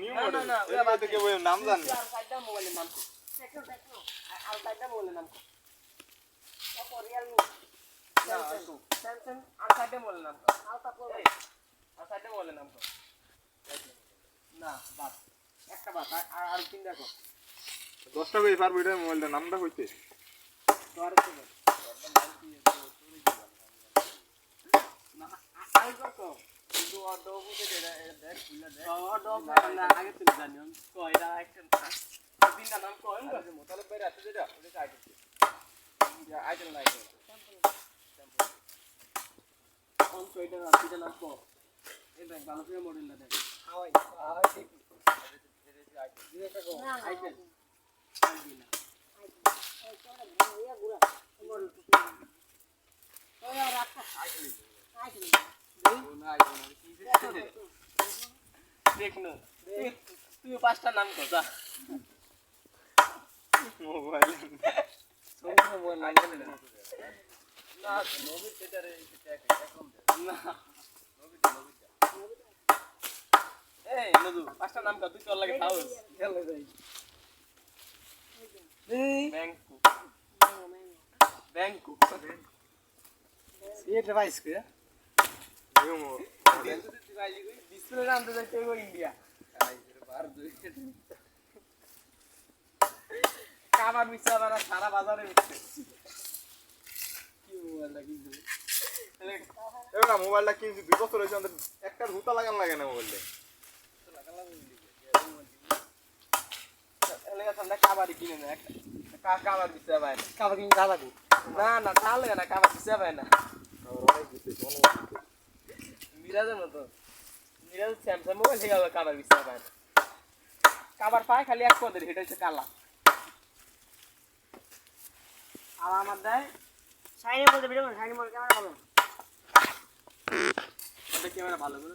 new model না ওই থেকে ওই নাম জানি আর সাইডটা মোবাইলের নাম কি টেকনো আর সাইডটা মোবাইলের নাম কি কত রিয়েলমি স্যামসাং আর সাইডটা মোবাইলের নাম কি আলতা প্রো আর সাইডটা মোবাইলের নাম কি না বাদ একটা বাদ আর তিন দেখো 10টা কই পারবো এটা মোবাইলটার নামটা কইতে তোর তো না আই কত কিন্তু অর্ডার বুঝে দেখ খুলে দেখ অর্ডার না আগে তুই জানিও কয়টা একটা তিনটা নাম কয় না মোতালেব ভাই রাতে যেটা ওটা আইটেম আইটেম লাইক কোন কয়টা রাতে নাম কো এই দেখ ভালো করে মডেলটা দেখ হাওয়াই ঠিক আইটেম আইটেম তুই পাঁচটা নাম কথা মোবাইল মোবাইল না নবীর সেটারে না এই নদু পাঁচটা নাম কথা তুই তোর লাগে খাওস চলে যাই ব্যাংকু ব্যাংকু ये डिवाइस के নিউ ডিসপ্লে নাম তো যাচ্ছে ইন্ডিয়া কাবার মিশা বানা সারা বাজারে মিশছে কি মোবাইল লাগিয়ে এবার মোবাইলটা কিনছি 2 বছর হইছে আমাদের একটা হুতা লাগান লাগে না মোবাইলে এলাকা সামনে কাবারই কিনে না কাবার মিশা ভাই कवर किन दादा को না না তাহলে না কাবার মিশা ভাই না অনেক দিতে মিরাজের মতো মিরাজ স্যামসাং মোবাইল থেকে আবার কাবার মিশা ভাই কাবার পায় খালি এক পদের হেটা হচ্ছে কালা আর আমার দেয় शाइनी बोलते वीडियो में शाइनी बोल कैमरा बोलो ক্যামেরা ভালো করে